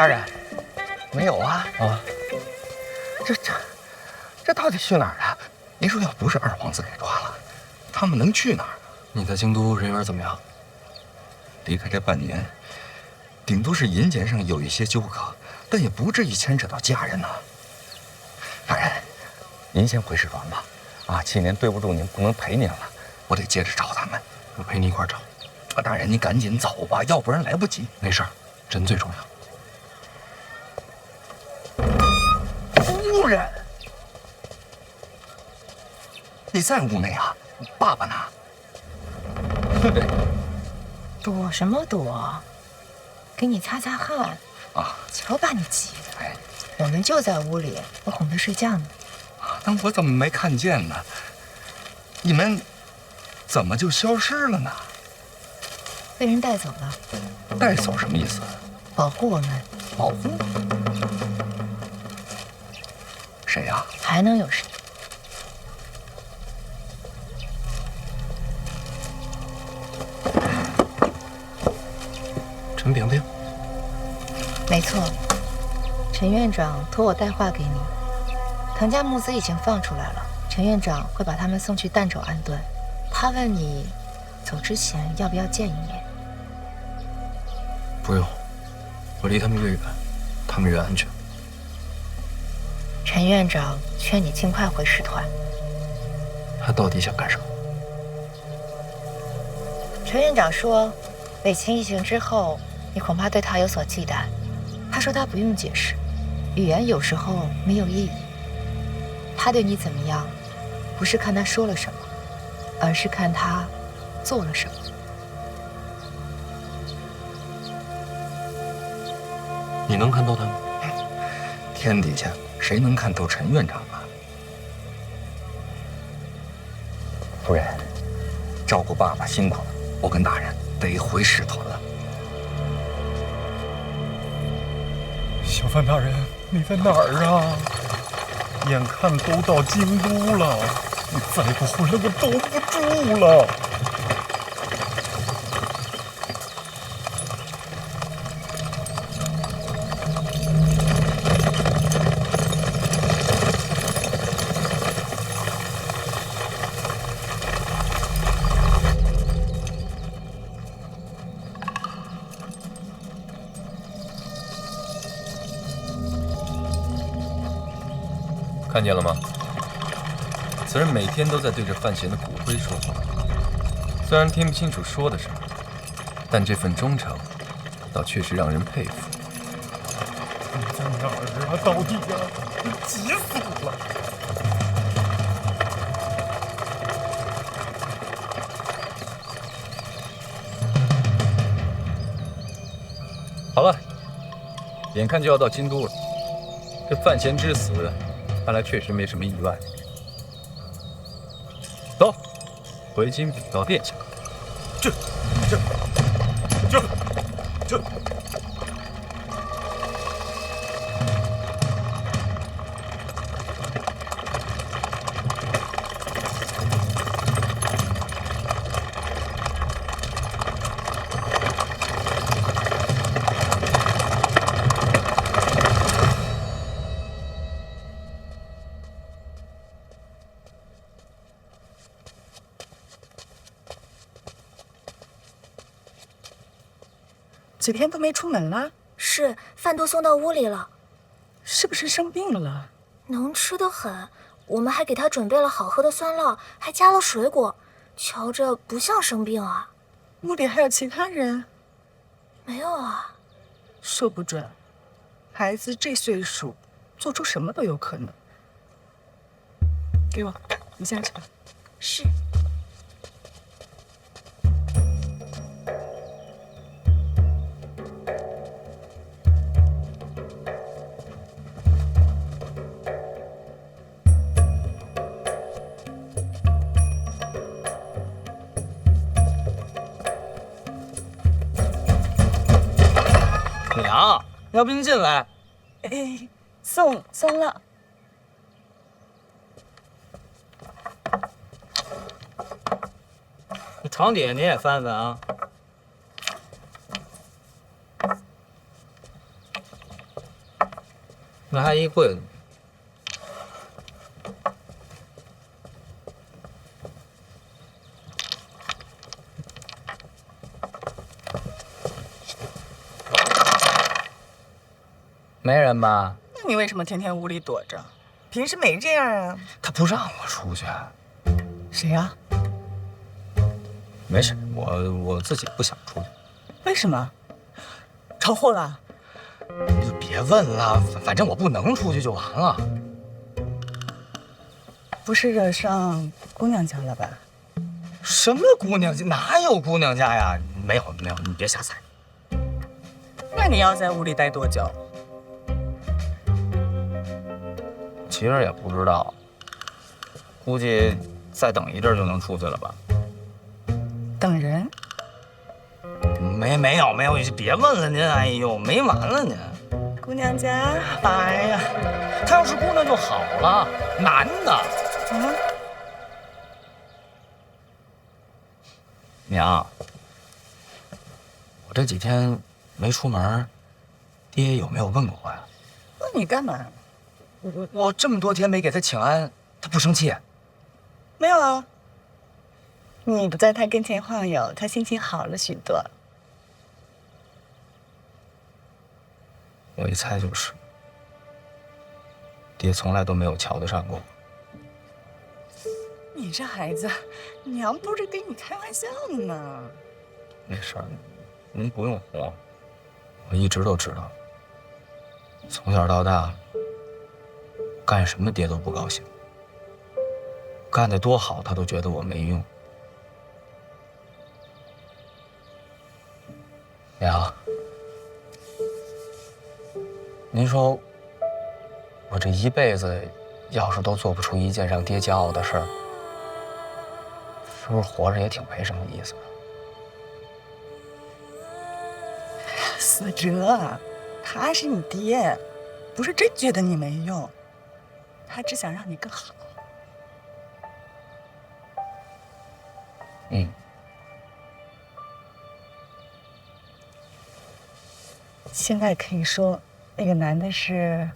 大人，没有啊。啊，这到底去哪儿啊？您说要不是二皇子给抓了，他们能去哪儿？你在京都人缘怎么样？离开这半年，顶多是银钱上有一些纠葛，但也不至于牵扯到家人呐。大人，您先回使团吧。啊，7年对不住您，不能陪您了，我得接着找他们。我陪你一块找。大人，您赶紧走吧，要不然来不及。没事儿，人最重要。夫人，你在屋内啊？爸爸呢？对。躲什么躲？给你擦擦汗。啊，瞧把你急的。哎，我们就在屋里，我哄他睡觉呢。那我怎么没看见呢？你们怎么就消失了呢？被人带走了。带走什么意思？保护我们。保护？谁呀？还能有谁？陈萍萍。没错，陈院长托我带话给你。藤家募资已经放出来了，陈院长会把他们送去儋州安顿。他问你走之前要不要见一面？不用，我离他们越远，他们越安全。陈院长劝你尽快回使团。他到底想干什么？陈院长说，北秦一行之后，你恐怕对他有所忌惮。他说他不用解释，语言有时候没有意义。他对你怎么样，不是看他说了什么，而是看他做了什么。你能看透他吗？天底下谁能看透陈院长啊？夫人，照顾爸爸辛苦了，我跟大人得回使团了。小范大人，你在哪儿啊？眼看都到京都了，你再不回来我兜不住了。看见了吗？此人每天都在对着范闲的骨灰说话，虽然听不清楚说的什么，但这份忠诚，倒确实让人佩服。你在哪儿啊？到底啊？急死我了！好了，眼看就要到京都了，这范闲之死，看来确实没什么意外。走，回京禀告殿下。这。几天都没出门了？是，饭都送到屋里了。是不是生病了？能吃得很，我们还给他准备了好喝的酸酪，还加了水果，瞧着不像生病啊。屋里还有其他人？没有啊。说不准，孩子这岁数，做出什么都有可能。给我，你下去吧。是。娘，要不您进来？哎，送了。床底下您也翻翻啊。那还一柜子。没人吧？那你为什么天天屋里躲着？平时没这样啊？他不让我出去。谁呀？没事，我自己不想出去。为什么？闯祸了？你就别问了，反正我不能出去就完了。不是惹上姑娘家了吧？什么姑娘家？哪有姑娘家呀？没有，你别瞎猜。那你要在屋里待多久？其实也不知道，估计再等一阵就能出去了吧。等人？没有，你就别问了您。哎呦，没完了您。姑娘家？哎呀，他要是姑娘就好了，男的。嗯。娘，我这几天没出门，爹有没有问过我呀？问你干嘛？我这么多天没给他请安，他不生气？没有啊。你不在他跟前晃悠，他心情好了许多。我一猜就是，爹从来都没有瞧得上过我。你这孩子，娘不是跟你开玩笑呢吗？没事儿，您不用慌。我一直都知道，从小到大，干什么爹都不高兴，干得多好他都觉得我没用。娘，您说我这一辈子要是都做不出一件让爹骄傲的事儿，是不是活着也挺没什么意思的？思哲，他是你爹，不是真觉得你没用，他只想让你更好。嗯。现在可以说，那个男的是。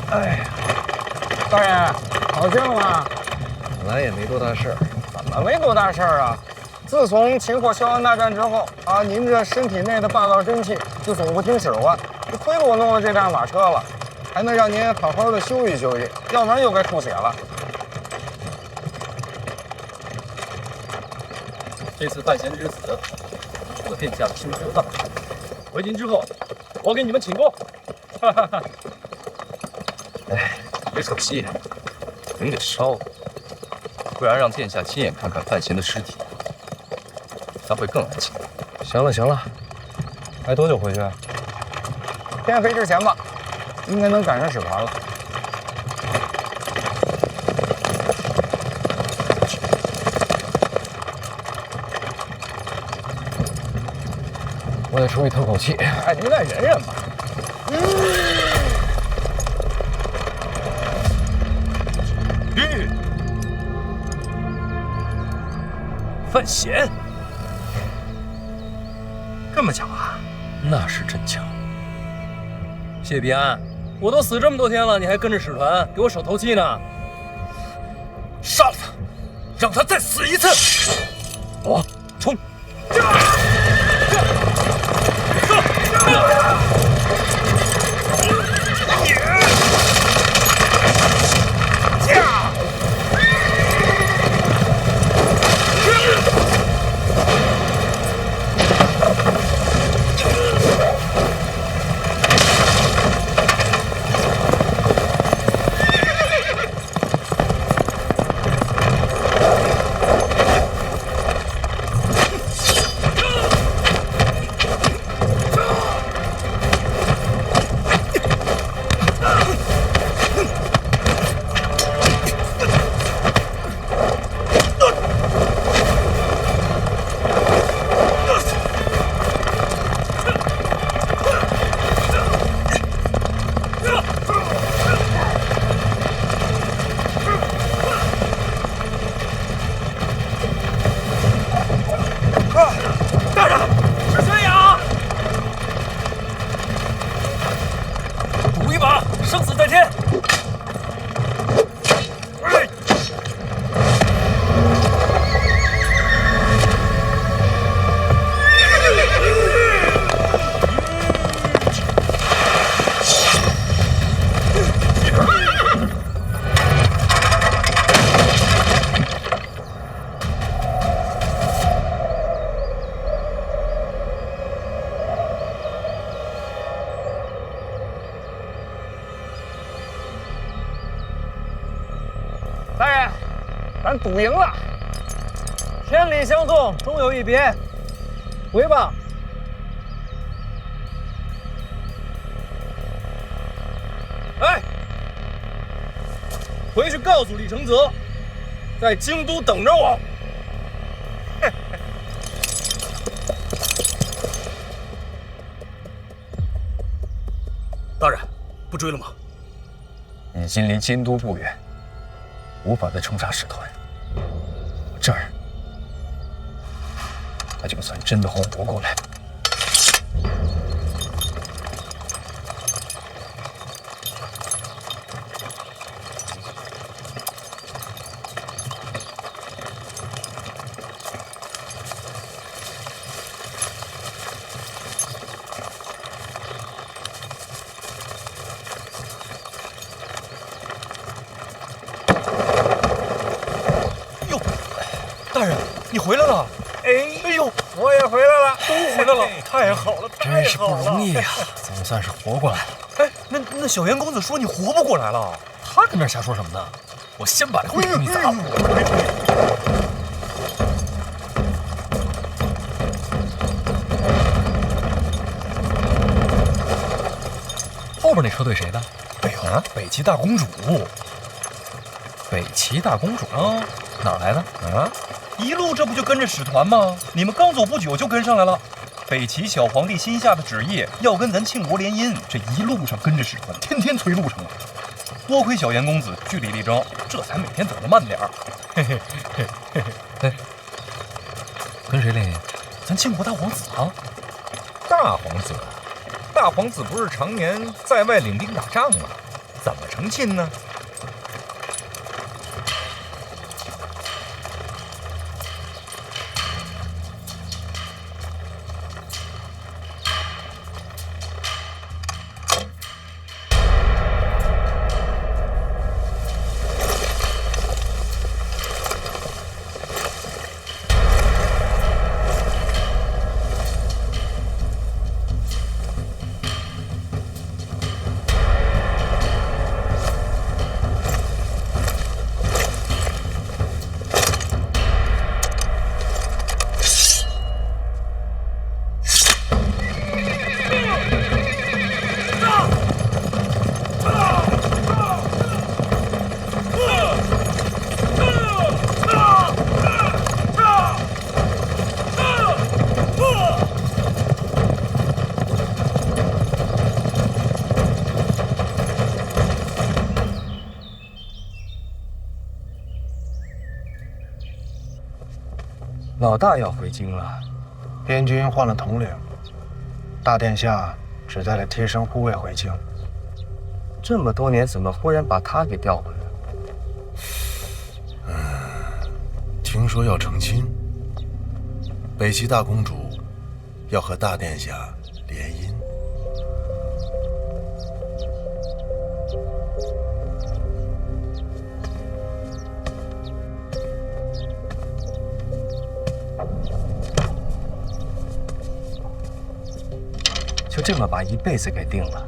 哎呀，大人，好些了吗？本来也没多大事儿。怎么没多大事儿啊？自从擒获萧安大战之后啊，您这身体内的霸道真气就总不听使唤，就亏了我弄了这辆马车了，还能让您好好的休息休息，要不然又该出血了。这次范闲之死，出了殿下的亲头大事。回京之后，我给你们请功。哈哈哈。哎，别可惜，人给烧了，不然让殿下亲眼看看范闲的尸体，他会更安心。行了，还多久回去？天黑之前吧，应该能赶上使团了。我得出去透口气。哎，您再忍忍吧。范闲，这么巧啊？那是真巧。谢必安，我都死这么多天了，你还跟着使团给我守头期呢？杀了他，让他再死一次！我冲！子在天。大爷，咱赌赢了，千里相送，终有一别，回吧。哎，回去告诉李承泽，在京都等着我。大人，不追了吗？已经离京都不远，无法再冲杀使团。这儿，他就算真的哄不过来。大人，你回来了！哎呦，我也回来了，都回来了，太好了，真是不容易呀，总算是活过来了。哎，那小袁公子说你活不过来了，他跟那瞎说什么呢？我先把这灰给你砸了。后边那车队谁的？哎呦，北齐大公主。北齐大公主啊，哪儿来的？啊，一路这不就跟着使团吗？你们刚走不久就跟上来了。北齐小皇帝新下的旨意，要跟咱庆国联姻，这一路上跟着使团，天天催路程啊。多亏小严公子据理力争，这才每天走得慢点儿。嘿嘿嘿嘿嘿。哎，跟谁联姻？咱庆国大皇子啊。大皇子，大皇子不是常年在外领兵打仗吗？怎么成亲呢？老大要回京了，边军换了统领，大殿下只带了贴身护卫回京。这么多年，怎么忽然把他给调回来了？听说要成亲，北齐大公主要和大殿下联姻。就这么把一辈子给定了。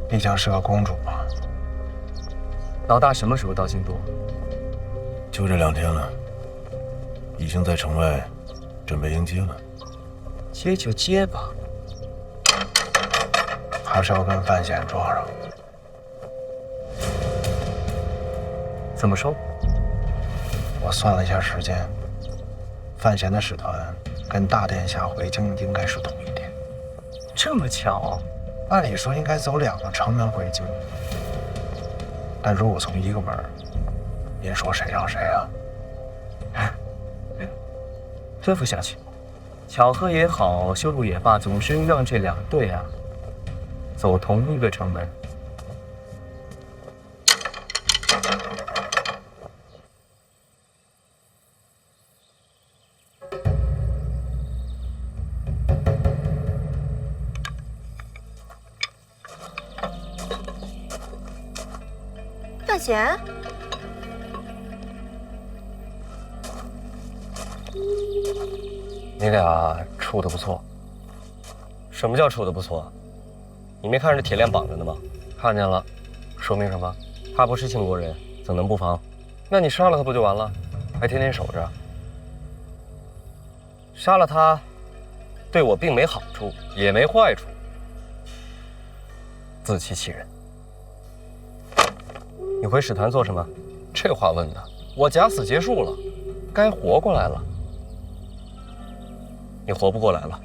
毕竟是个公主嘛。老大什么时候到京都？就这2天了，已经在城外准备迎接了。接就接吧，还是要跟范闲撞上。怎么说？我算了一下时间，范闲的使团跟大殿下回京应该是同一天。这么巧？按理说应该走2个城门回京，但如果从一个门，您说谁让谁啊？吩咐下去，巧合也好，修路也罢，总是让这2队啊走同一个城门。范闲？你俩处得不错。什么叫处得不错？你没看着铁链绑着呢吗？看见了，说明什么？他不是庆国人，怎能不防？那你杀了他不就完了？还天天守着？杀了他，对我并没好处，也没坏处，自欺欺人。你回使团做什么？这话问的，我假死结束了，该活过来了。你活不过来了。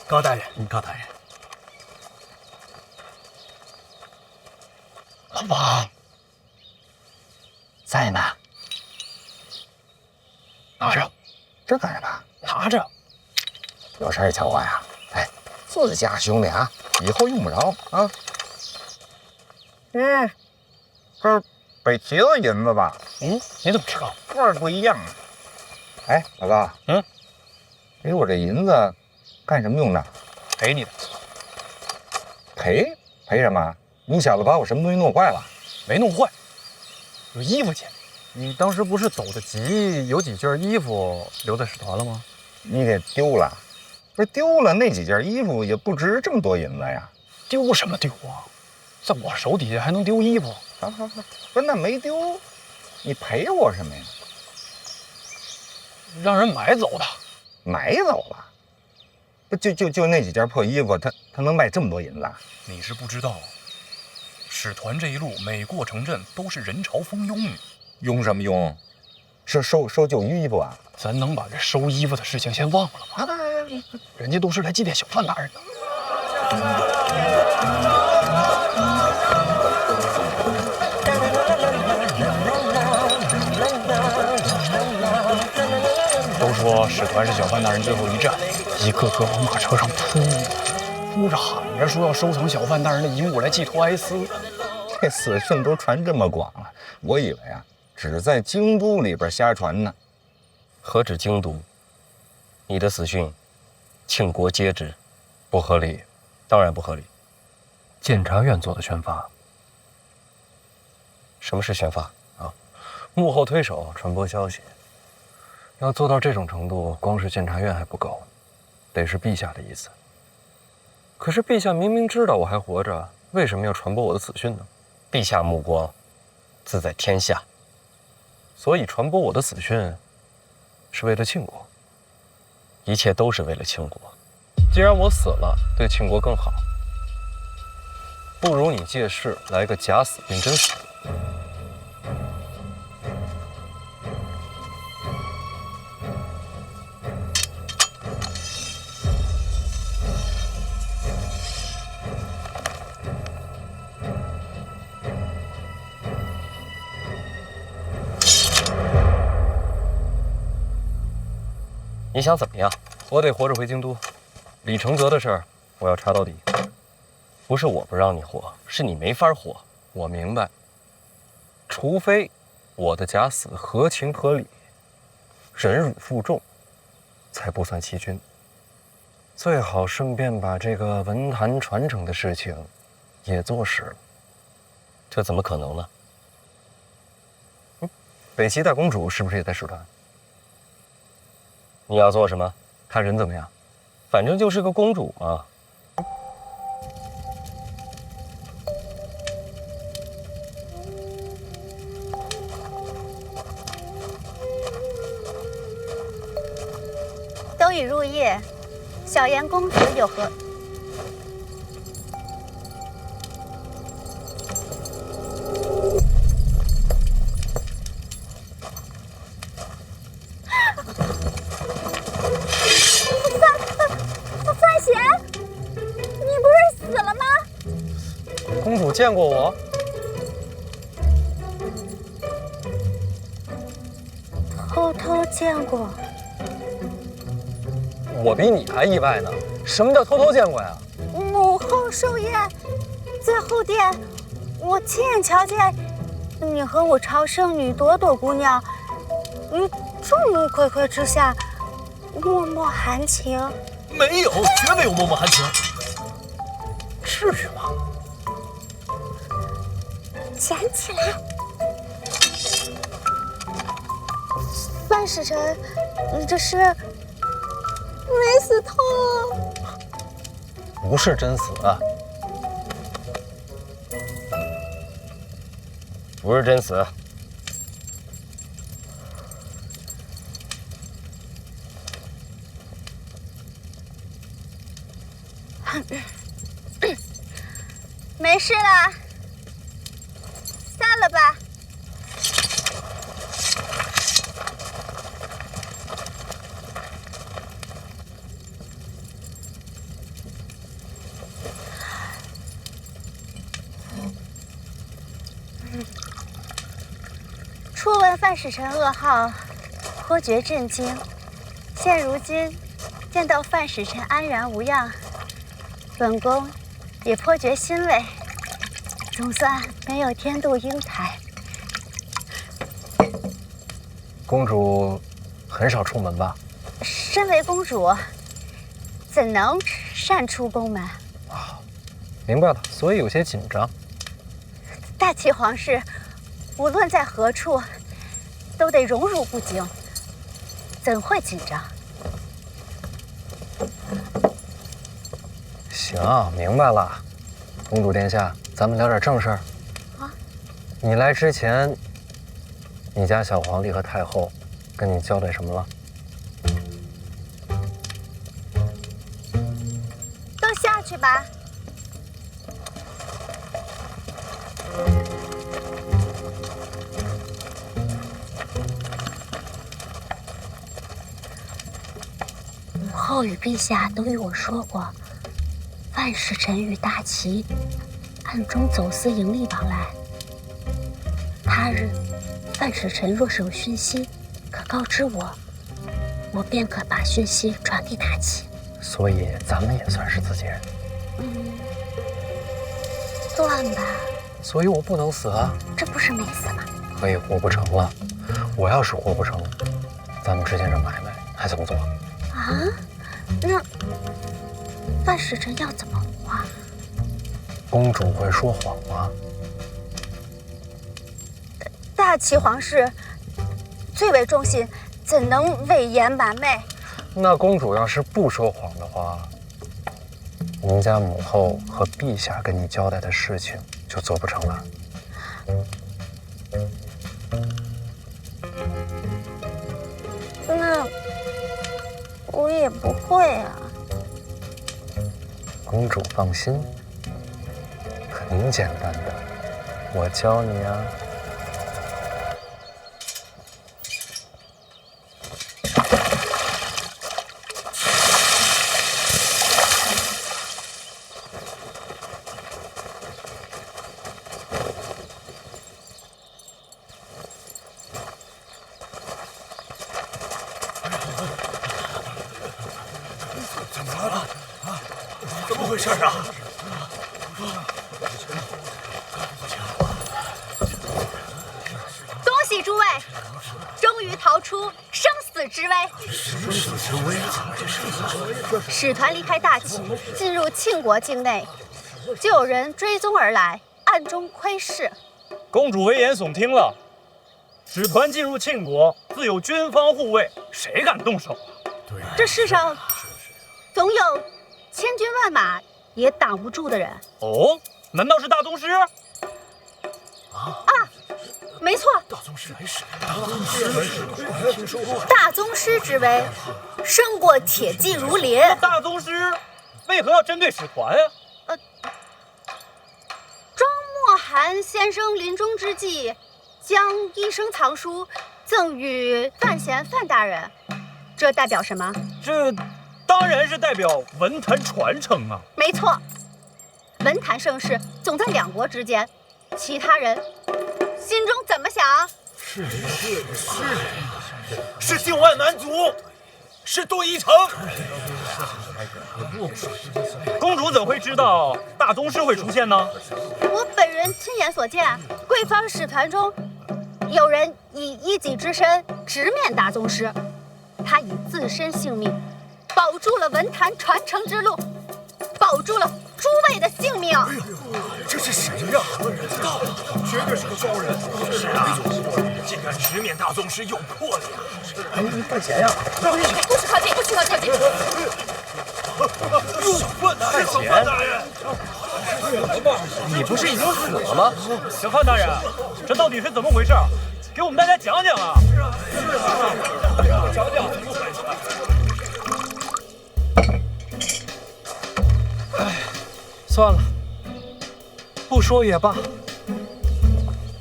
高大人，高大人，老王在呢，拿着，这干什么？拿着，有事瞧我呀？哎，自家兄弟啊，以后用不着啊。这是北齐的银子吧？你怎么知道？味儿不一样啊。哎，老高，给我这银子干什么用的？赔你的。赔什么？你小子把我什么东西弄坏了？没弄坏，有衣服钱。你当时不是走得急，有几件衣服留在使团了吗？你给丢了？不是丢了，那几件衣服也不值这么多银子呀。丢什么丢啊？在我手底下还能丢衣服？好，不是那没丢，你赔我什么呀？让人买走的。买走了？不就那几件破衣服，他能卖这么多银子？你是不知道，使团这一路每过城镇都是人潮蜂拥。拥什么拥？是收旧衣服啊？咱能把这收衣服的事情先忘了吗？人家都是来祭奠小范大人的。都说使团是小范大人最后一站，一个个往马车上扑着喊着说要收藏小范大人的遗物来寄托哀思。这死讯都传这么广了，我以为啊，只在京都里边瞎传呢。何止京都？你的死讯，庆国皆知，不合理，当然不合理。监察院做的宣发。什么是宣发啊？幕后推手传播消息。要做到这种程度，光是监察院还不够，得是陛下的意思。可是陛下明明知道我还活着，为什么要传播我的死讯呢？陛下目光自在天下，所以传播我的死讯是为了庆国，一切都是为了庆国。既然我死了，对庆国更好，不如你借势来个假死变真死。你想怎么样？我得活着回京都。李承泽的事儿，我要查到底。不是我不让你活，是你没法活。我明白。除非我的假死合情合理，忍辱负重，才不算欺君。最好顺便把这个文坛传承的事情也做实了。这怎么可能呢？北齐大公主是不是也在使团？你要做什么？她人怎么样？反正就是个公主嘛。都已入夜，小颜公子有何？范闲，你不公主见过我？偷偷见过。我比你还意外呢。什么叫偷偷见过呀？母后寿宴，在后殿，我亲眼瞧见你和我朝圣女朵朵姑娘于众目睽睽之下脉脉含情。没有，绝没有脉脉含情。至于吗？捡起来。范使臣，你这是没死透？不是真死啊，不是真死。没事了，散了吧。初闻范使臣噩耗，颇觉震惊。现如今见到范使臣安然无恙，本宫也颇觉欣慰，总算没有天妒英才。公主很少出门吧？身为公主，怎能擅出宫门？明白了，所以有些紧张。大齐皇室无论在何处，都得荣辱不惊，怎会紧张？行，明白了。公主殿下，咱们聊点正事儿。啊？你来之前，你家小皇帝和太后跟你交代什么了？都下去吧。母后与陛下都与我说过，范使臣与大齐暗中走私盈利往来。他日范使臣若是有讯息，可告知我，我便可把讯息传给大齐。所以咱们也算是自己人。算吧。所以我不能死啊。这不是没死吗？可以活不成了。我要是活不成，咱们之间这买卖还怎么做？啊？那范使臣要怎么活？公主会说谎吗？大齐皇室最为忠信，怎能伪言瞒昧？那公主要是不说谎的话，您家母后和陛下跟你交代的事情就做不成了。那我也不会啊。公主放心，很简单的，我教你啊。怎么了？啊？怎么回事啊？恭喜诸位，终于逃出生死之危。生死之危啊！使团离开大齐，进入庆国境内，就有人追踪而来，暗中窥视。公主危言耸听了，使团进入庆国，自有军方护卫，谁敢动手啊？对，这世上总有千军万马也挡不住的人。哦，难道是大宗师？没错，大宗师来使，大宗师，听说过。大宗师之威，胜过铁骑如林。大宗师为何要针对使团啊？庄墨涵先生临终之际，将一生藏书赠予范闲范大人，这代表什么？这当然是代表文坛传承啊！没错，文坛盛世总在两国之间，其他人心中怎么想？是境外蛮族，是杜一城。公主怎会知道大宗师会出现呢？我本人亲眼所见，贵方使团中有人以一己之身直面大宗师，他以自身性命保住了文坛传承之路，保住了诸位的性命。这是谁呀？不知道，绝对是个高人。是啊，竟敢直面大宗师，有魄力啊！哎，你干钱呀？不许靠近，不许靠近！小范大人，小范大人，你不是已经死了吗？小范大人，这到底是怎么回事？给我们大家讲讲啊！讲讲。哎，算了，不说也罢。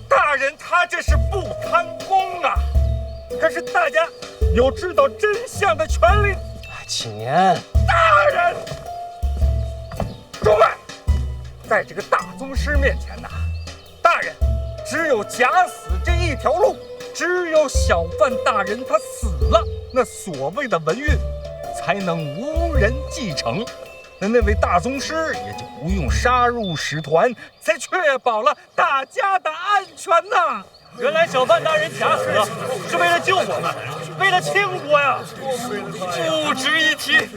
大人他这是不贪功啊！可是大家有知道真相的权利。启年，大人，诸位，在这个大宗师面前呐，大人只有假死这一条路。只有小范大人他死了，那所谓的文运才能无人继承，那位大宗师也就不用杀入使团，才确保了大家的安全呐。原来小范大人假死是为了救我们，为了倾国呀！不值一提。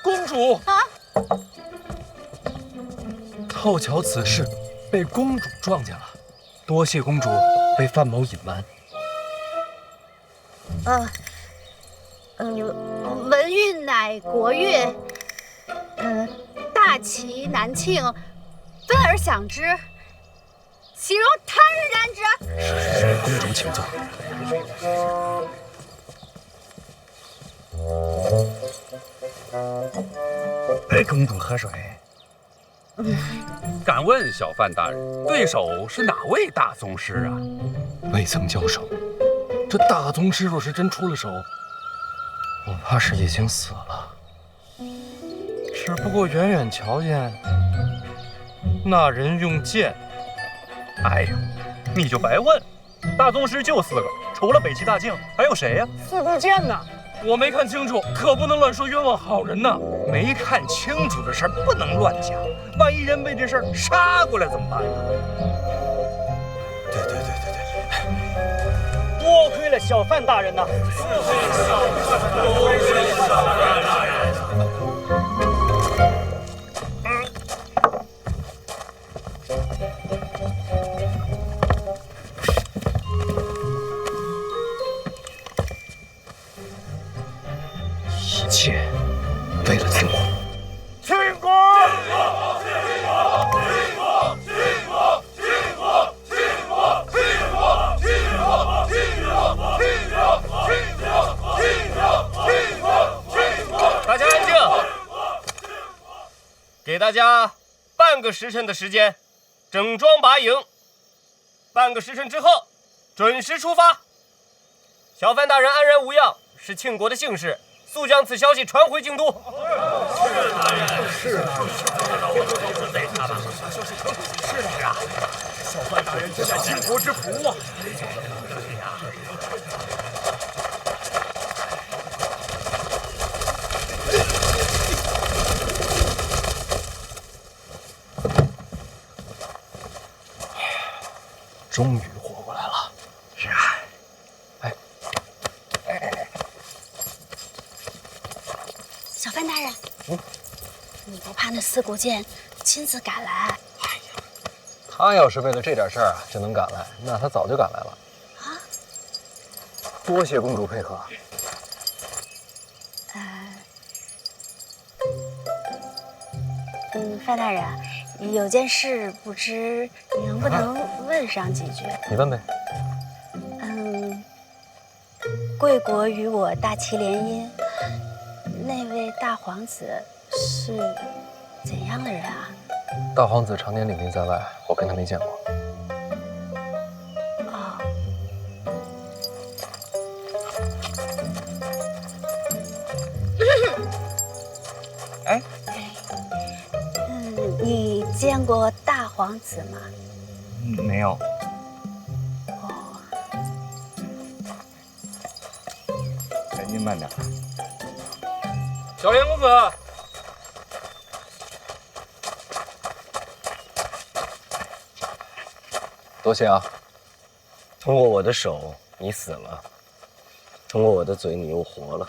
公主啊！凑巧此事被公主撞见了。多谢公主为范某隐瞒。文运乃国运，大齐南庆，分而享之，岂容他人染指？公主请坐。公主喝水。敢问小范大人，对手是哪位大宗师啊？未曾交手。这大宗师若是真出了手，我怕是已经死了。只不过远远瞧见那人用剑。哎呦，你就白问，大宗师就4个，除了北齐大靖，还有谁呀4支箭呢？我没看清楚，可不能乱说冤枉好人呐。没看清楚的事儿不能乱讲，万一人被这事儿杀过来怎么办呢？对，多亏了小范大人呐！一切为了秦国。秦国！大家安静，给大家半个时辰的时间，整装拔营。半个时辰之后，准时出发。小范大人安然无恙，是庆国的幸事，速将此消息传回京都。是啊，小范大人天下倾国之福啊！终于活过来了。是啊。小范大人，你不怕那4国剑亲自赶来？他要是为了这点事儿啊就能赶来，那他早就赶来了。啊！多谢公主配合。范大人，有件事不知能不能问上几句？你问呗。贵国与我大齐联姻，那位大皇子是怎样的人啊？大皇子常年领兵在外，我跟他没见过。哦。哎，你见过大皇子吗？没有。哎，您慢点。小莲公子，多谢啊！通过我的手，你死了；通过我的嘴，你又活了。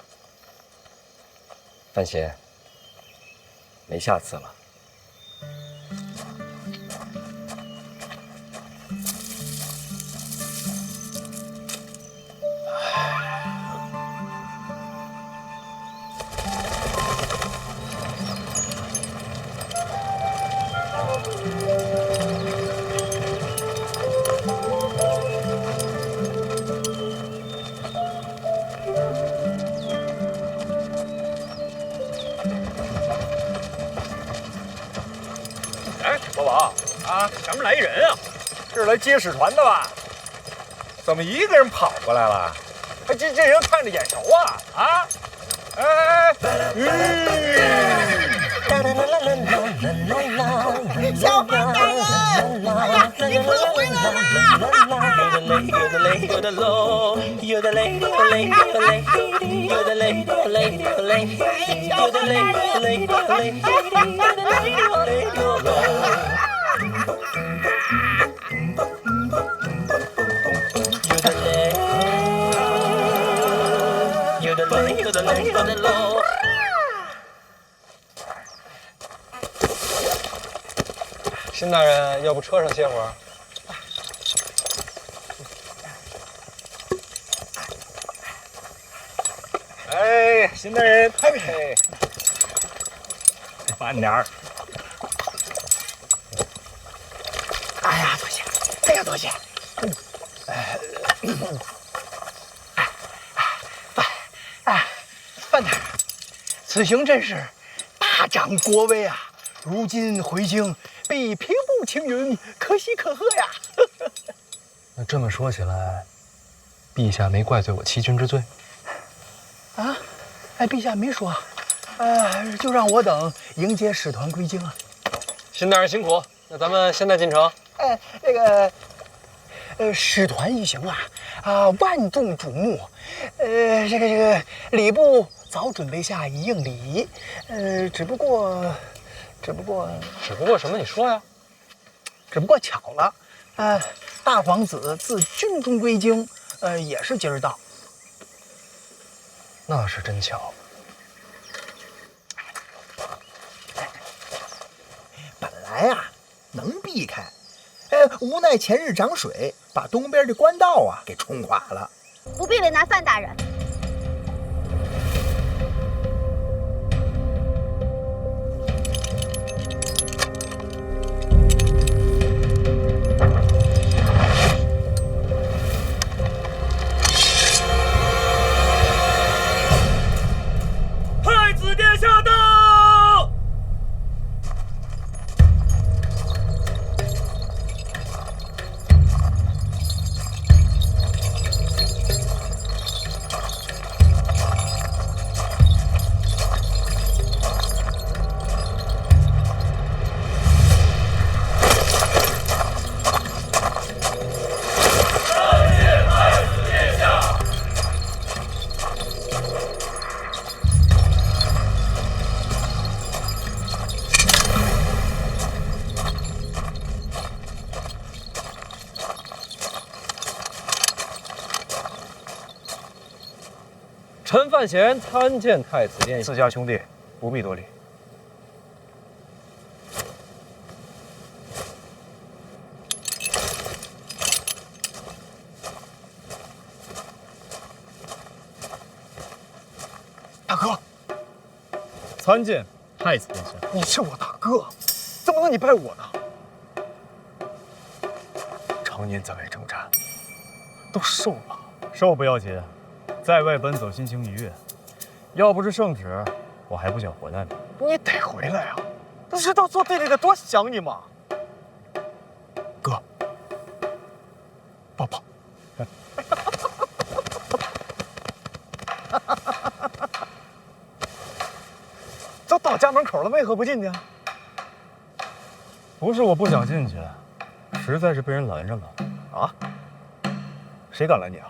范闲，没下次了。哎，国王啊，前面来一人啊，是来接使团的吧？怎么一个人跑过来了？哎，这人看着眼熟啊！啊！哎，小范大人，哎呀，你可回来辛大人，要不车上歇会儿？哎，辛大人，哎，慢点儿。哎呀，多谢！哎呀，多谢！范大人，此行真是大展国威啊！如今回京，必平步青云，可喜可贺呀！那这么说起来，陛下没怪罪我欺君之罪？啊，哎，陛下没说，就让我等迎接使团归京啊。辛大人辛苦，那咱们现在进城。哎，那个，使团一行万众瞩目，这个礼部早准备下一应礼，只不过什么？你说呀。只不过巧了，大皇子自军中归京，也是今儿到。那是真巧。本来能避开，无奈前日涨水，把东边的官道给冲垮了。不必为难范大人。太子殿下到！臣范闲参见太子殿下。自家兄弟，不必多礼。大哥，参见太子殿下。你是我大哥，怎么能你拜我呢？常年在外征战，都瘦了。瘦不要紧，在外奔走，心情愉悦。要不是圣旨，我还不想回来呢。你得回来啊！不知道坐队里的多想你吗？哥，抱抱。走都到家门口了，为何不进去？不是我不想进去，实在是被人拦着了。啊？谁敢拦你啊？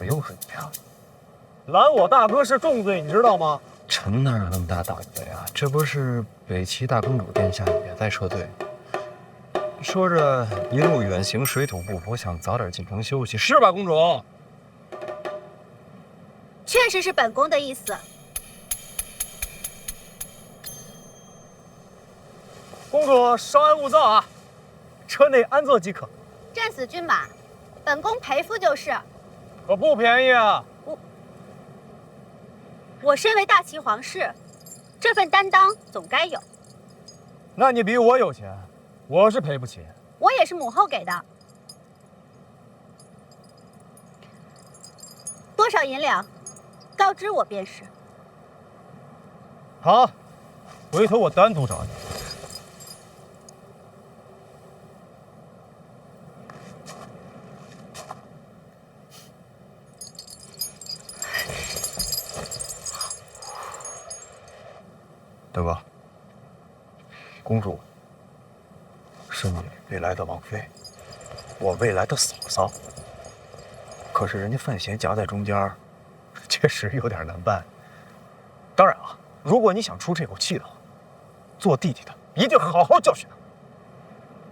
又是你啊！拦我大哥是重罪，你知道吗？臣哪有那么大胆子呀？这不是北齐大公主殿下也在撤退，说着一路远行，水土不服，想早点进城休息，是吧，公主？确实是本宫的意思。公主稍安勿躁啊，车内安坐即可。战死军马，本宫陪夫就是。可不便宜啊！我身为大齐皇室，这份担当总该有。那你比我有钱，我是赔不起。我也是母后给的。多少银两，告知我便是。好，回头我单独找你。大哥，公主是你未来的王妃，我未来的嫂嫂。可是人家范闲夹在中间，确实有点难办。当然了，如果你想出这口气的话，做弟弟的一定好好教训他。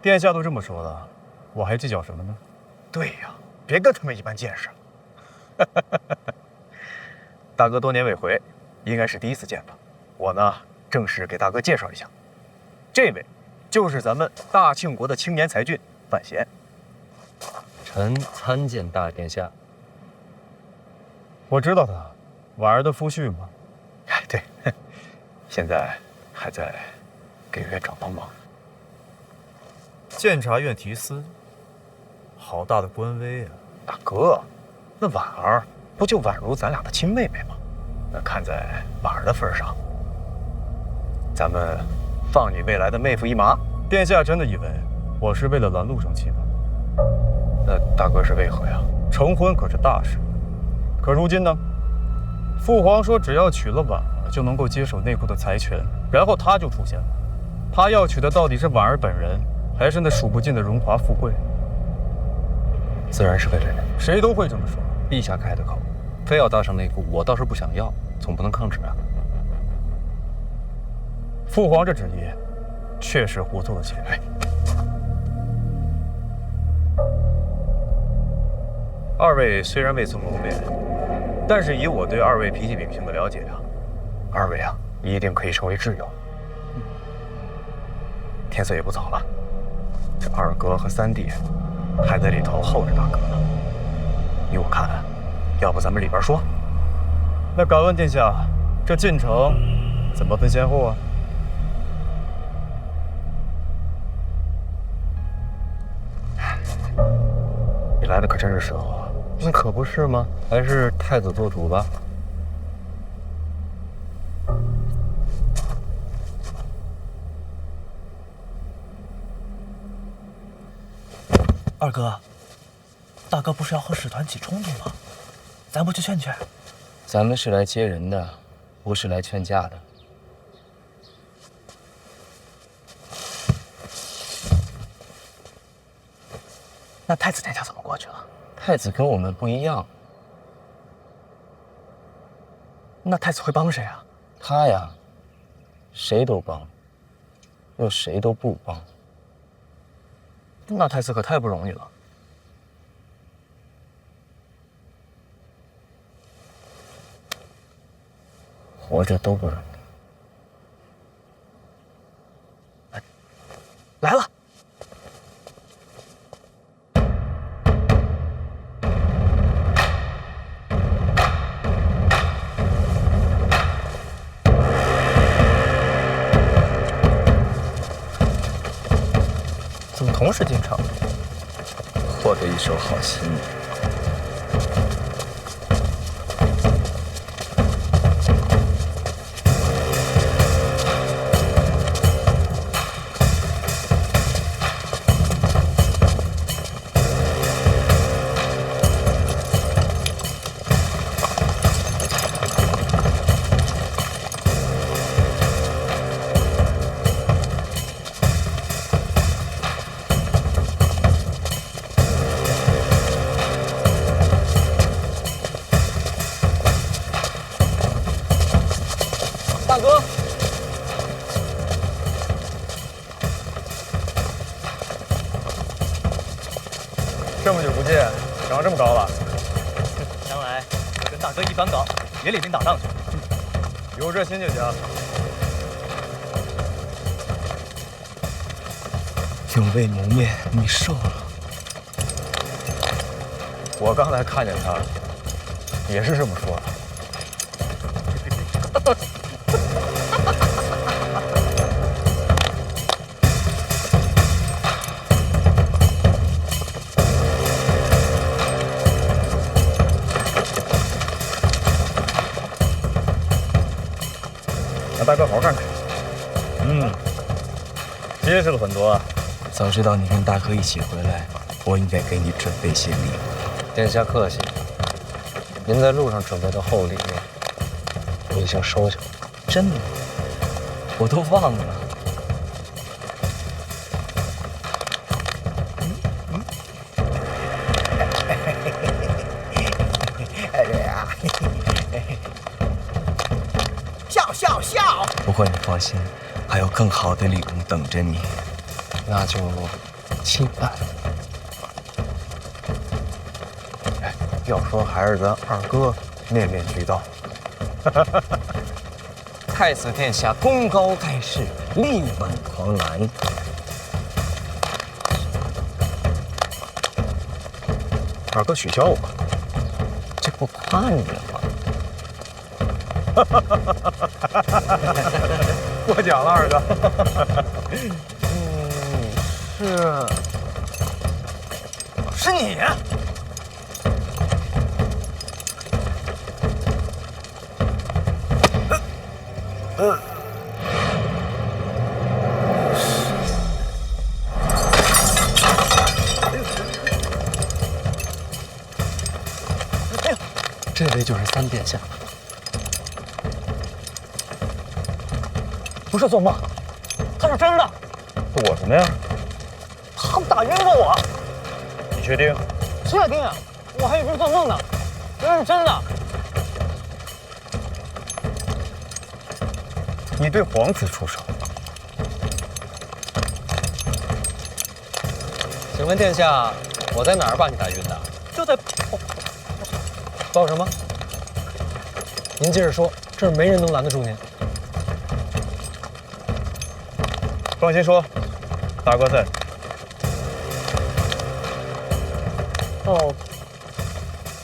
殿下都这么说了，我还计较什么呢？对呀，别跟他们一般见识。大哥多年未回，应该是第一次见吧？我呢，正式给大哥介绍一下，这位就是咱们大庆国的青年才俊范闲。臣参见大殿下。我知道他，婉儿的夫婿吗？哎，对，现在还在给院长帮忙。监察院提司，好大的官威啊！大哥，那婉儿不就宛如咱俩的亲妹妹吗？那看在婉儿的份上，咱们放你未来的妹夫一马。殿下真的以为我是为了拦路生气吗？那大哥是为何呀？成婚可是大事，可如今呢？父皇说，只要娶了婉儿，就能够接手内库的财权，然后他就出现了。他要娶的到底是婉儿本人，还是那数不尽的荣华富贵？自然是为了人，谁都会这么说。陛下开的口，非要搭上内库，我倒是不想要，总不能抗旨啊。父皇这旨意，确实胡诌了起来。二位虽然未曾谋面，但是以我对二位脾气秉性的了解啊，二位啊，一定可以成为挚友。天色也不早了，这二哥和三弟还在里头候着大哥呢。依我看，要不咱们里边说？那敢问殿下，这进城怎么分先后啊？你来的可真是时候啊！那可不是吗？还是太子做主吧。二哥，大哥不是要和使团起冲突吗？咱不去劝劝？咱们是来接人的，不是来劝架的。那太子殿下怎么过去了？太子跟我们不一样。那太子会帮谁啊？他呀，谁都帮，又谁都不帮。那太子可太不容易了。活着都不容易。来了。怎么同时进城？获得一手好戏。长这么高了？将来跟大哥一般高，也领兵打仗去。有这心就行。永未谋面，你瘦了。我刚才看见他，也是这么说的。让大哥好好看看。结实了很多啊。早知道你跟大哥一起回来，我应该给你准备些礼物。殿下客气，您在路上准备的厚礼，我已经收下了。真的？我都忘了。笑。不过你放心，还有更好的礼物等着你。那就期待。哎，要说还是咱二哥面面俱到。太子殿下功高盖世，力挽狂澜。二哥取笑我，这不夸你了吗？过奖了，二哥。是你。这位就是三殿下。不是做梦，他是真的。躲什么呀？他们打晕过我。你确定？确定啊！我还以为是做梦呢，这是真的。你对皇子出手？请问殿下，我在哪儿把你打晕的？就在报什么？您接着说，这儿没人能拦得住您。放心说，大哥在。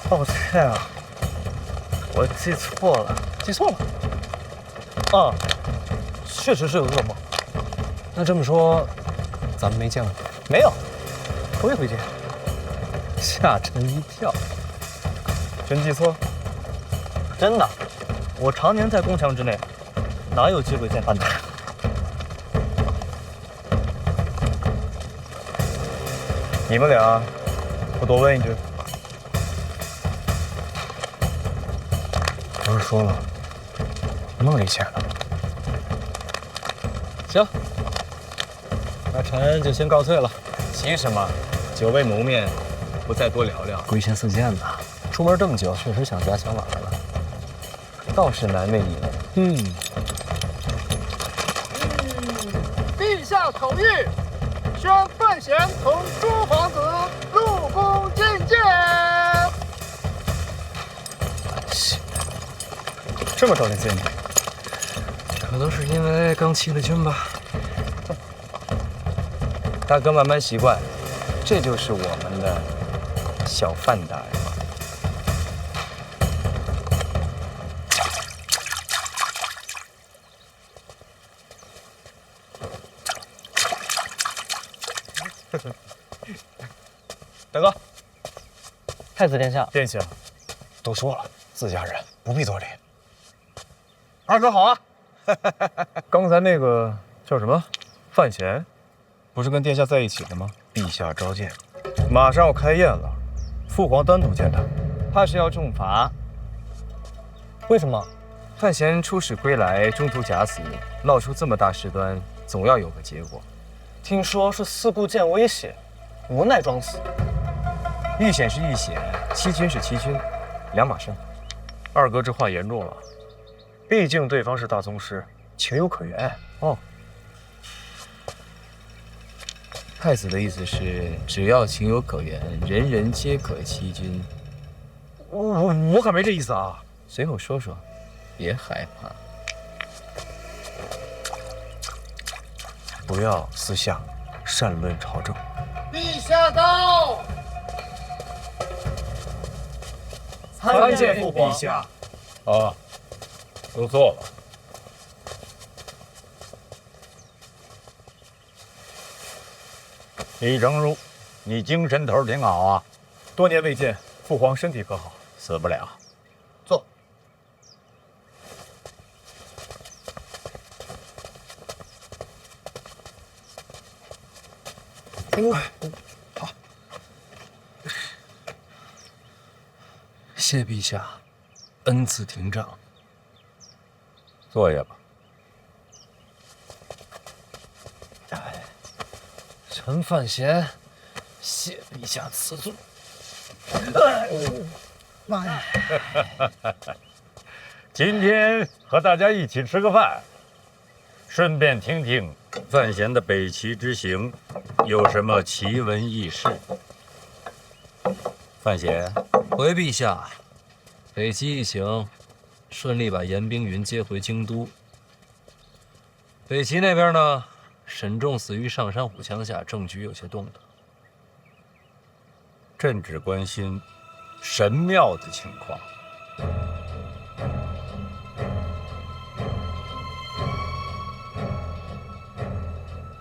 抱歉啊，我记错了。记错了？啊，确实是有噩梦。那这么说，咱们没见过？没有，头一回见。吓臣一跳。真记错？真的，我常年在宫墙之内，哪有机会见范大人？你们俩，我多问一句。不是说了，梦里见的。行，那臣就先告退了。急什么？久未谋面，不再多聊聊。归心似箭呐，出门这么久，确实想家想晚了。倒是难为你了。陛下口谕，宣范闲同诸皇子入宫觐见。这么早就见你，可能是因为刚起了军吧。大哥慢慢习惯，这就是我们的小范大人。大哥，太子殿下，殿下，都说了，自家人不必多礼。二哥好啊！刚才那个叫什么范闲，不是跟殿下在一起的吗？陛下召见，马上要开宴了，父皇单独见他，怕是要重罚。为什么？范闲出使归来，中途假死，闹出这么大事端，总要有个结果。听说是四顾见威胁，无奈装死。遇险是遇险，欺君是欺君，两码事。二哥这话严重了，毕竟对方是大宗师，情有可原。哦，太子的意思是，只要情有可原，人人皆可欺君。我可没这意思啊。随口说说，别害怕。不要私下擅论朝政。陛下到。参见父皇。陛下。啊，都坐了。李正如，你精神头挺好啊。多年未见，父皇身体可好？死不了。坐。好。谢陛下恩赐廷杖。坐下吧。臣范闲，谢陛下赐罪。妈呀！今天和大家一起吃个饭，顺便听听范闲的北齐之行有什么奇闻异事。范闲，回陛下，北齐一行顺利把严冰云接回京都。北齐那边呢，沈仲死于上山虎枪下，政局有些动荡。朕只关心神庙的情况。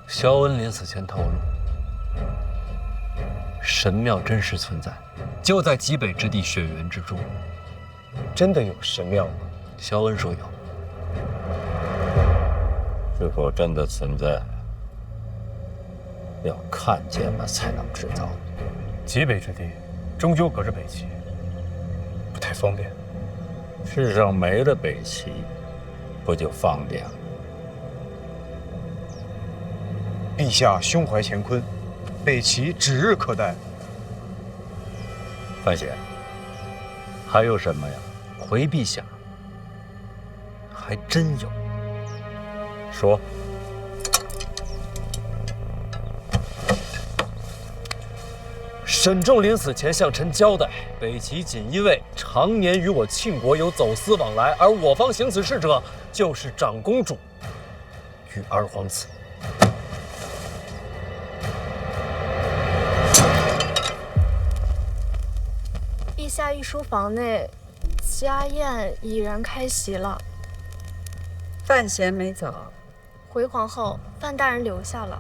萧恩临死前透露，神庙真实存在，就在极北之地雪原之中。真的有神庙吗？萧恩说有。是否真的存在，要看见了才能知道。极北之地，终究隔着北齐，不太方便。世上没了北齐，不就方便了？陛下胸怀乾坤，北齐指日可待。范闲，还有什么呀？回陛下，还真有。说。沈仲临死前向臣交代，北齐锦衣卫常年与我庆国有走私往来，而我方行此事者就是长公主与二皇子。陛下御书房内，家宴已然开席了。范闲没走，回皇后，范大人留下了。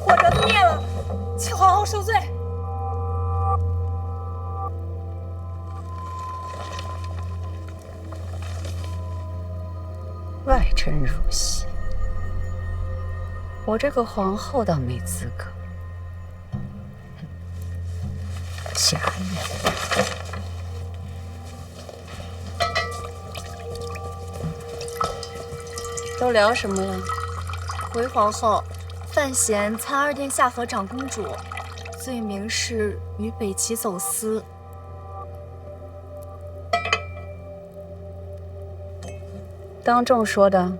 火者灭了，请皇后受罪。外臣入席，我这个皇后倒没资格。假人。都聊什么了？回皇后，范闲参二殿下和长公主，罪名是与北齐走私。当众说的？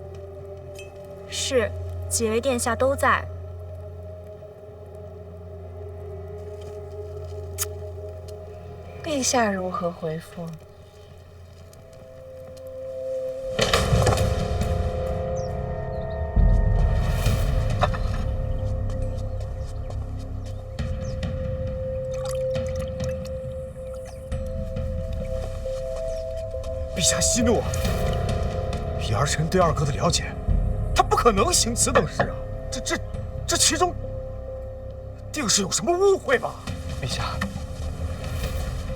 是，几位殿下都在。陛下如何回复？陛下息怒啊！以儿臣对二哥的了解，他不可能行此等事啊！这其中定是有什么误会吧？陛下，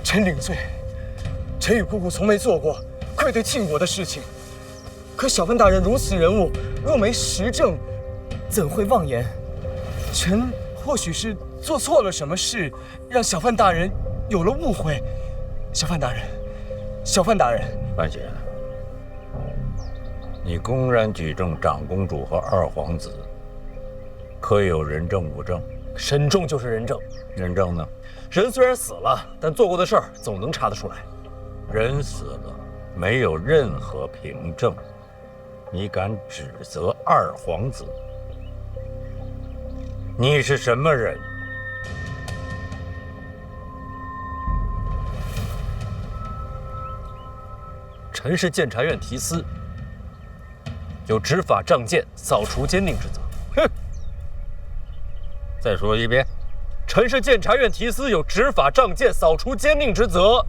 臣领罪。臣与姑姑从没做过愧对庆国的事情，可小范大人如此人物，若没实证，怎会妄言？臣或许是做错了什么事，让小范大人有了误会。小范大人，范闲，你公然举证长公主和二皇子，可有人证物证？沈仲就是人证。人证呢？人虽然死了，但做过的事儿总能查得出来。人死了，没有任何凭证，你敢指责二皇子？你是什么人？臣是监察院提司，有执法仗剑、扫除奸佞之责。哼！再说一遍。臣是监察院提司，有执法仗剑、扫除奸佞之责。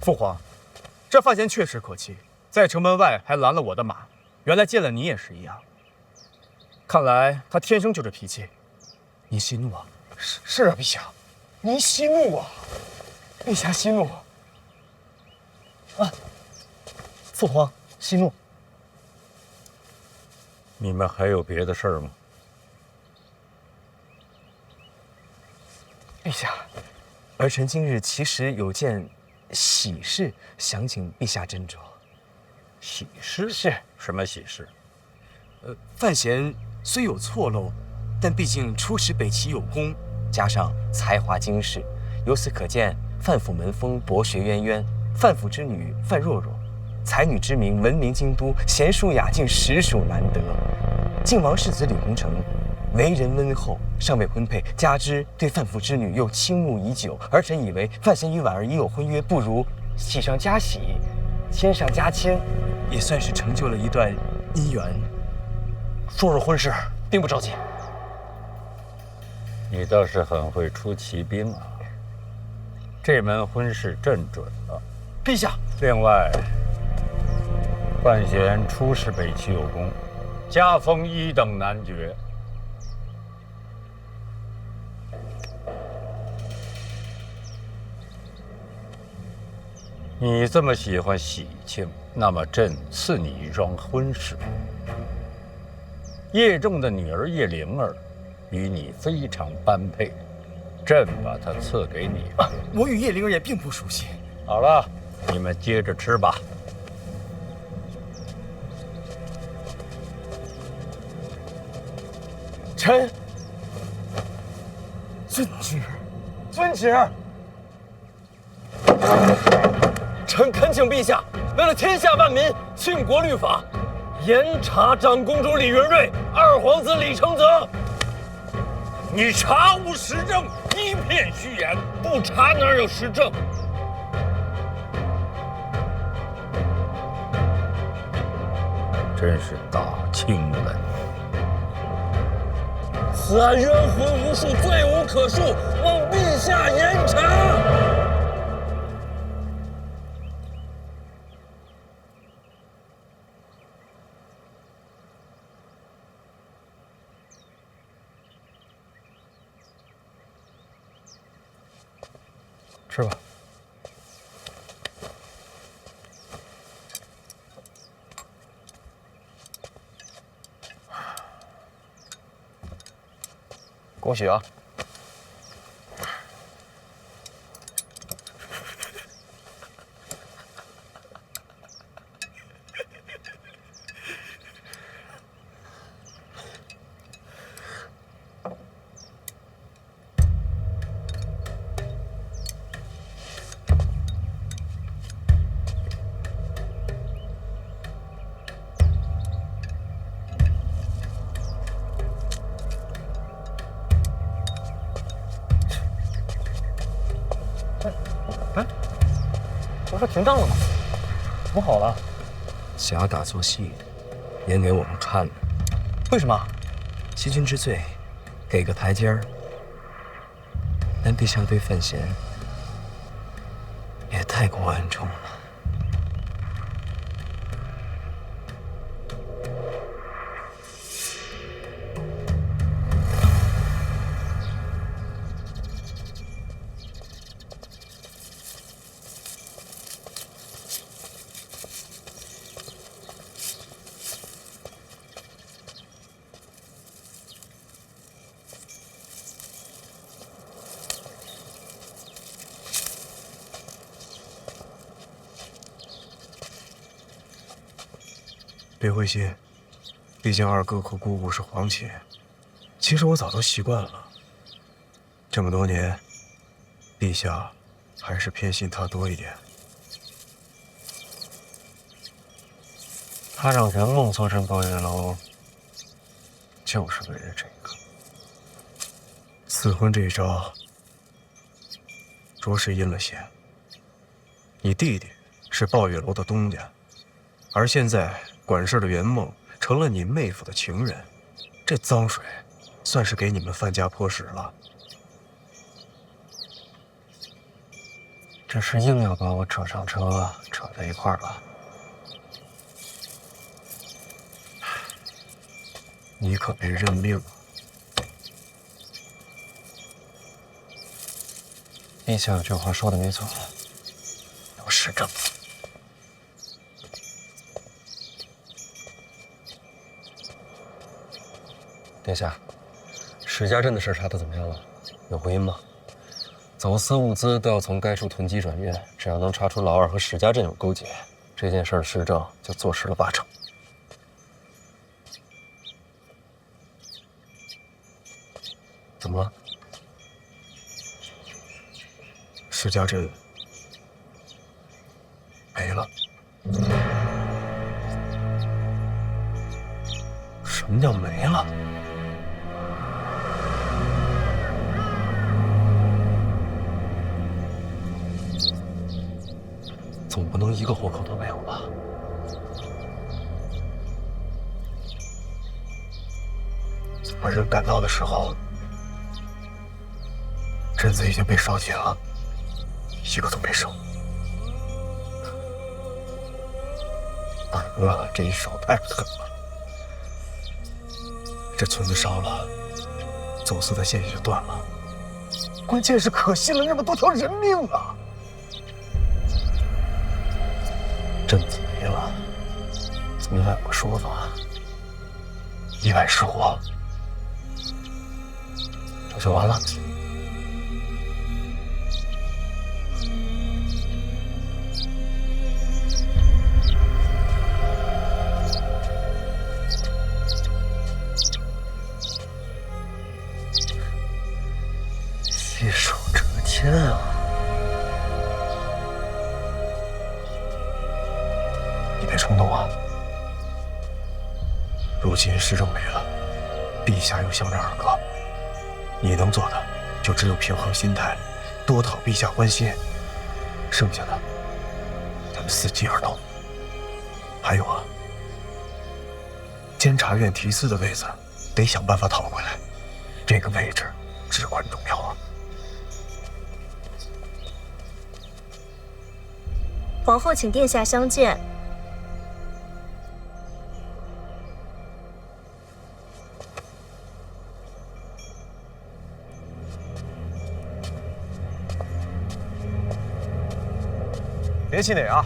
父皇，这范闲确实可气，在城门外还拦了我的马，原来见了你也是一样。看来他天生就这脾气。您息怒啊！是啊，陛下，您息怒啊！陛下息怒啊！父皇息怒。你们还有别的事儿吗？陛下，儿臣今日其实有件喜事，想请陛下斟酌。喜事？是什么喜事？范闲虽有错漏，但毕竟出使北齐有功，加上才华经世，由此可见，范府门风博学渊渊，范府之女范若若，才女之名闻名京都，贤淑雅静，实属难得。晋王世子李弘成为人温厚，尚未婚配，加之对范府之女又倾慕已久，儿臣以为范闲与婉儿已有婚约，不如喜上加喜，牵上加牵，也算是成就了一段姻缘。说说婚事，并不着急。你倒是很会出奇兵啊！这门婚事朕准了。陛下。另外，范闲出使北齐有功，加封1等男爵。你这么喜欢喜庆，那么朕赐你一桩婚事。叶仲的女儿叶灵儿，与你非常般配，朕把她赐给你。我与叶灵儿也并不熟悉。好了，你们接着吃吧。臣遵旨，遵旨。臣恳请陛下，为了天下万民，庆国律法，严查长公主李元瑞、二皇子李承泽。你查无实证，一片虚言，不查哪有实证？真是大清了你！此案冤魂无数，罪无可恕，望陛下严查。吃吧。恭喜啊！不是停当了吗？怎么好了？假打做戏，演给我们看的。为什么？欺君之罪，给个台阶儿。但陛下对范闲也太过恩宠了。别灰心，毕竟二哥和姑姑是皇亲。其实我早都习惯了。这么多年，陛下还是偏信他多一点。他让圆梦坐镇抱月楼，就是为了这个。赐婚这一招，着实阴了些。你弟弟是抱月楼的东家，而现在管事的圆梦成了你妹夫的情人，这脏水算是给你们范家泼屎了。这是硬要把我扯上车，扯在一块儿了。你可别认命啊！陛下这话说的没错，有实证。殿下，史家镇的事查得怎么样了？有回音吗？走私物资都要从该处囤积转运，只要能查出老二和史家镇有勾结，这件事的实证就坐实了80%。怎么了？史家镇没了。什么叫没了？总不能一个活口都没有吧？怎么人赶到的时候，镇子已经被烧尽了，一个都没剩。二哥这一手太狠了，这村子烧了，走私的线也就断了。关键是可惜了那么多条人命啊！镇子没了，怎么还有个说法？意外失火，这就完了。一手遮天啊！你别冲动啊！如今时政没了，陛下又想着二哥，你能做的就只有平衡心态，多讨陛下欢心。剩下的，咱们伺机而动。还有啊，监察院提司的位子得想办法讨回来，这个位置至关重要啊！皇后请殿下相见。别气馁啊，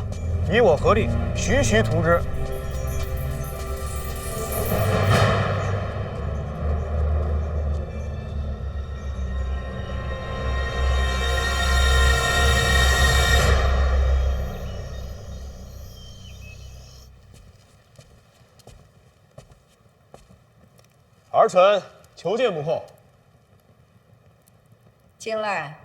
以我合力，徐徐图之。儿臣求见母后。进来。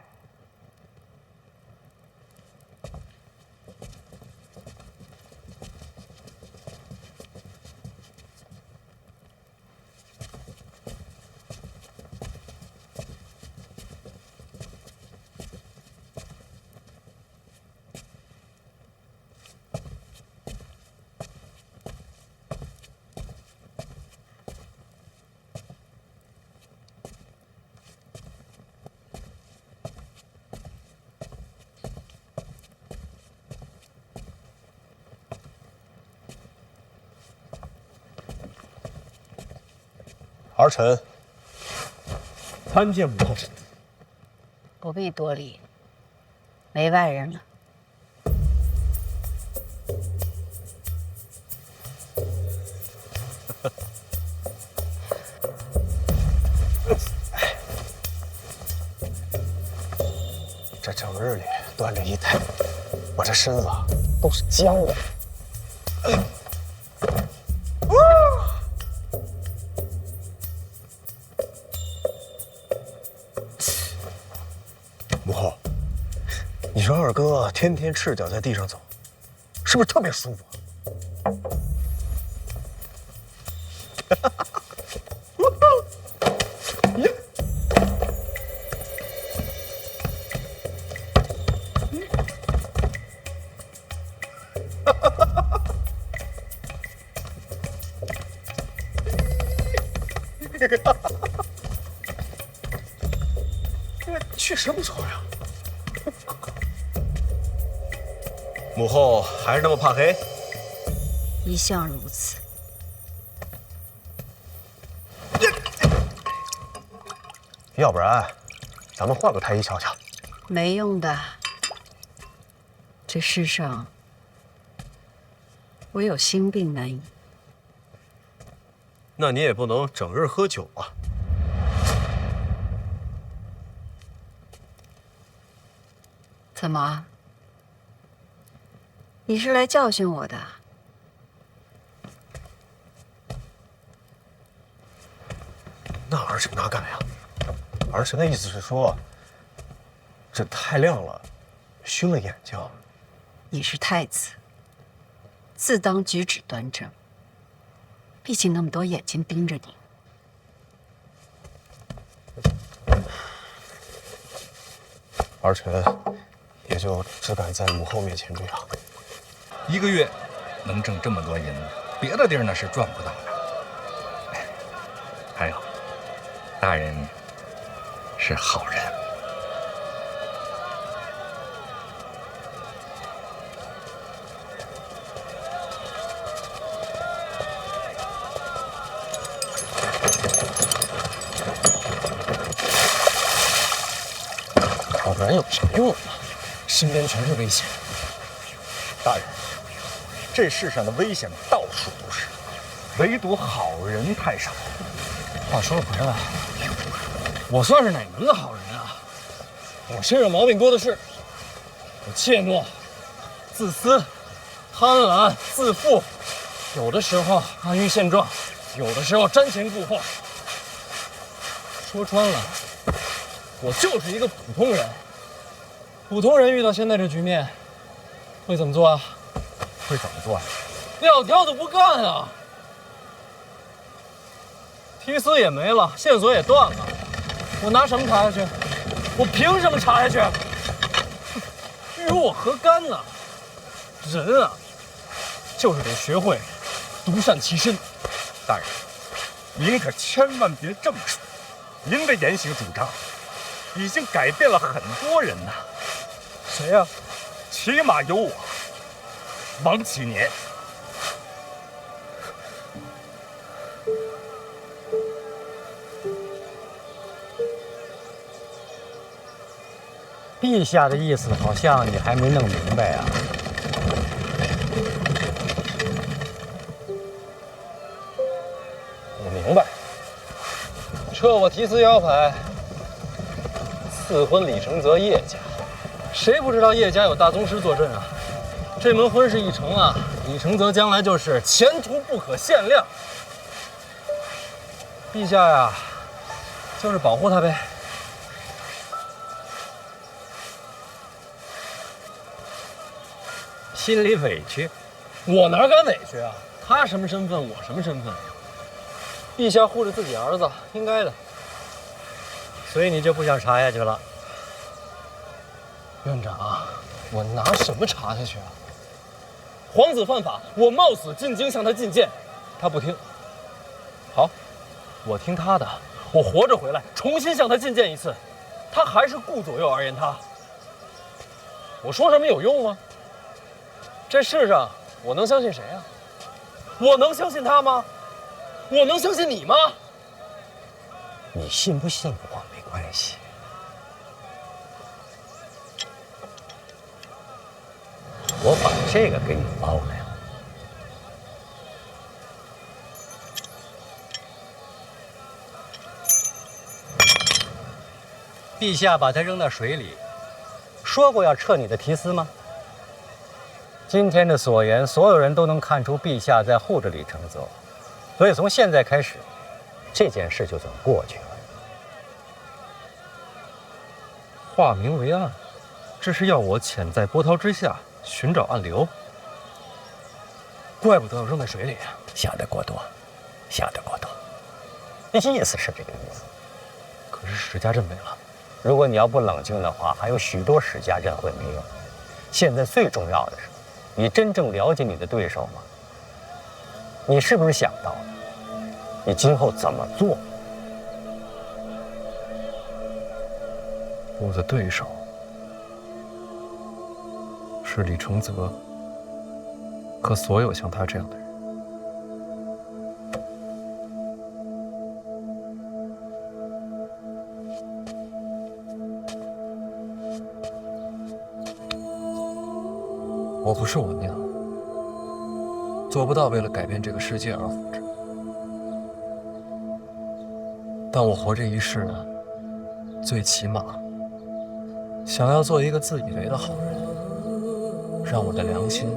儿臣参见母后。不必多礼，没外人了。这整日里端着一台，我这身子都是僵的。天天赤脚在地上走，是不是特别舒服？确实不错呀。母后还是那么怕黑？一向如此。要不然，咱们换个太医瞧瞧。没用的。这世上唯有心病难医。那你也不能整日喝酒啊。怎么？你是来教训我的？那儿臣哪敢呀？儿臣的意思是说，这太亮了，熏了眼睛。你是太子，自当举止端正。毕竟那么多眼睛盯着你。儿臣也就只敢在母后面前这样。1个月能挣这么多银子，别的地儿那是赚不到的。还有，大人是好人。好人有啥用啊？身边全是危险。大人，这世上的危险到处都是，唯独好人太少。话说回来，我算是哪门子好人啊？我身上毛病多的是，我怯懦、自私、贪婪、自负，有的时候安于现状，有的时候瞻前顾后。说穿了，我就是一个普通人。普通人遇到现在这局面，会怎么做啊？会怎么做啊？撂挑子不干啊！提丝也没了，线索也断了，我拿什么查下去？我凭什么查下去？与我何干呢？人啊，就是得学会独善其身。大人，您可千万别这么说。您的言行主张已经改变了很多人呐。谁呀？起码有我，王启年。陛下的意思好像你还没弄明白啊。我明白，撤我提丝腰牌，赐婚李承泽叶家。谁不知道叶家有大宗师坐镇啊？这门婚事一成啊，李承泽将来就是前途不可限量。陛下呀，就是保护他呗。心里委屈，我哪敢委屈啊？他什么身份，我什么身份？陛下护着自己儿子，应该的。所以你就不想查下去了？院长，我拿什么查下去啊？皇子犯法，我冒死进京向他进谏，他不听。好，我听他的，我活着回来，重新向他进谏一次，他还是顾左右而言他。我说什么有用吗？这世上我能相信谁啊？我能相信他吗？我能相信你吗？你信不信我没关系。我把这个给你包来了。陛下把它扔到水里，说过要撤你的提丝吗？今天的所言，所有人都能看出陛下在护着李承泽，所以从现在开始，这件事就算过去了。化名为暗，这是要我潜在波涛之下寻找暗流，怪不得要扔在水里。想得过多，想得过多。意思是这个意思。可是史家镇没了，如果你要不冷静的话，还有许多史家镇会没有。现在最重要的是，你真正了解你的对手吗？你是不是想到了你今后怎么做？我的对手是李承泽和所有像他这样的人。我不是我娘，做不到为了改变这个世界而活着。但我活这一世呢，最起码想要做一个自以为的好人，让我的良心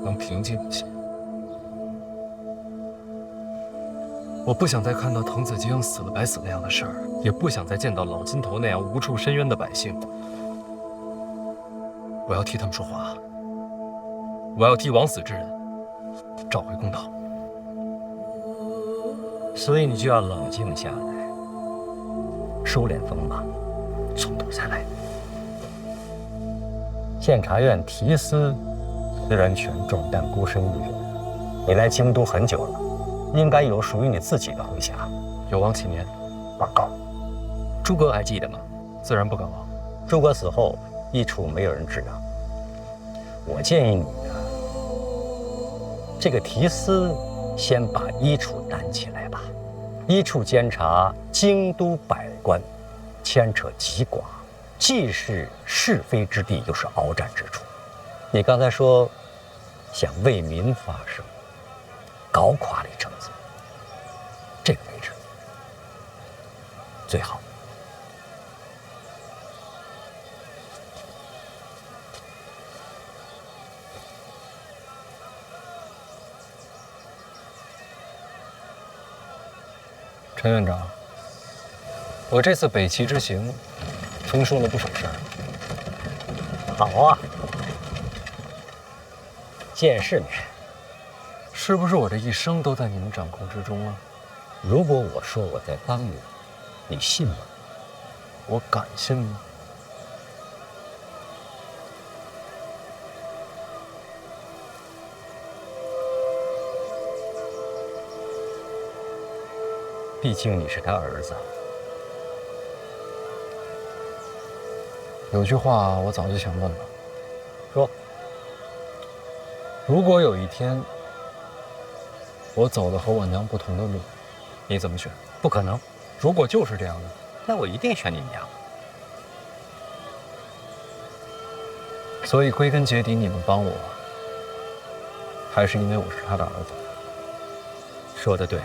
能平静一些。我不想再看到滕子京死了白死那样的事儿，也不想再见到老金头那样无处伸冤的百姓。我要替他们说话，我要替枉死之人找回公道。所以你就要冷静下来，收敛锋芒，从头再来。监察院提司虽然权重，但孤身一人。你来京都很久了，应该有属于你自己的麾下。有王启年，报告。诸葛还记得吗？自然不敢忘。诸葛死后，一处没有人知道。我建议你呢，这个提司先把一处担起来吧。一处监察京都百官，牵扯极广，既是是非之地，又是鏖战之处。你刚才说想为民发声，搞垮李承泽，这个位置最好。陈院长，我这次北齐之行，听说了不少事儿。好啊，见世面。是不是我这一生都在你们掌控之中啊？如果我说我在帮你，你信吗？我敢信吗？毕竟你是他儿子。有句话我早就想问了，说：如果有一天我走的和我娘不同的路，你怎么选？不可能。如果就是这样的，那我一定选你娘。所以归根结底，你们帮我，还是因为我是他的儿子。说得对。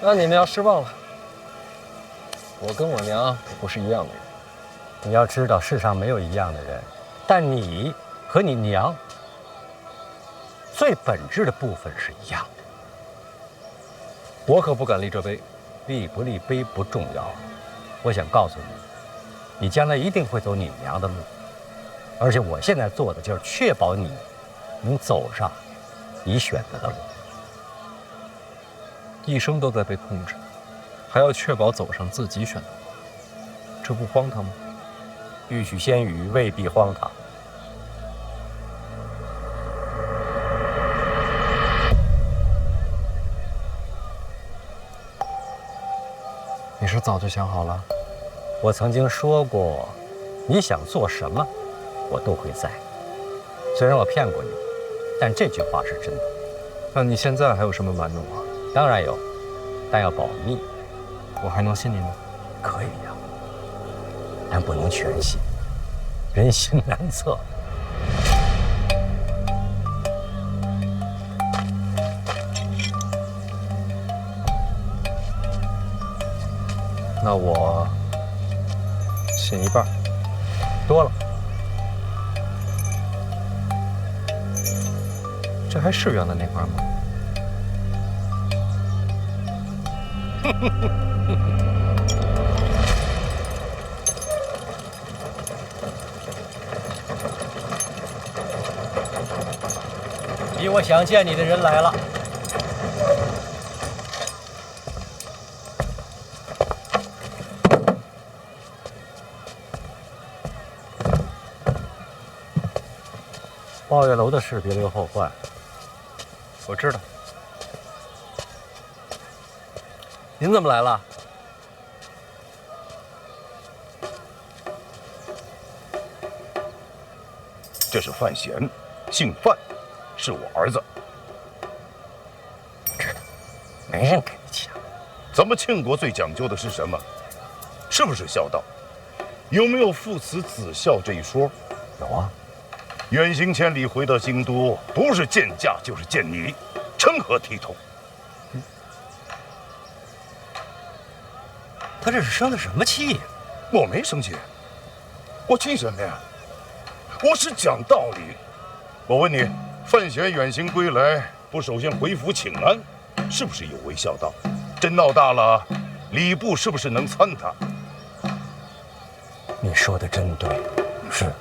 那你们要失望了，我跟我娘不是一样的人。你要知道，世上没有一样的人，但你和你娘最本质的部分是一样的。我可不敢立这碑，立不立碑不重要。我想告诉你，你将来一定会走你娘的路，而且我现在做的就是确保你能走上你选择的路。一生都在被控制，还要确保走上自己选的路，这不荒唐吗？欲取先予未必荒唐。你是早就想好了？我曾经说过，你想做什么，我都会在。虽然我骗过你，但这句话是真的。那你现在还有什么瞒着我？当然有，但要保密。我还能信你吗？可以呀，但不能全信，人心难测。那我信一半，多了。这还是原来那块吗？批我想见你的人来了。抱月楼的事别留后患。我知道。您怎么来了？这是范闲，姓范，是我儿子。知道，没人给你钱。咱们庆国最讲究的是什么？是不是孝道？有没有父慈子孝这一说？有啊。远行千里回到京都，不是见驾就是见你，成何体统？他这是生的什么气呀？我没生气，我气什么呀？我是讲道理。我问你，范闲远行归来，不首先回府请安，是不是有违孝道？真闹大了，礼部是不是能参他？你说的真对，是。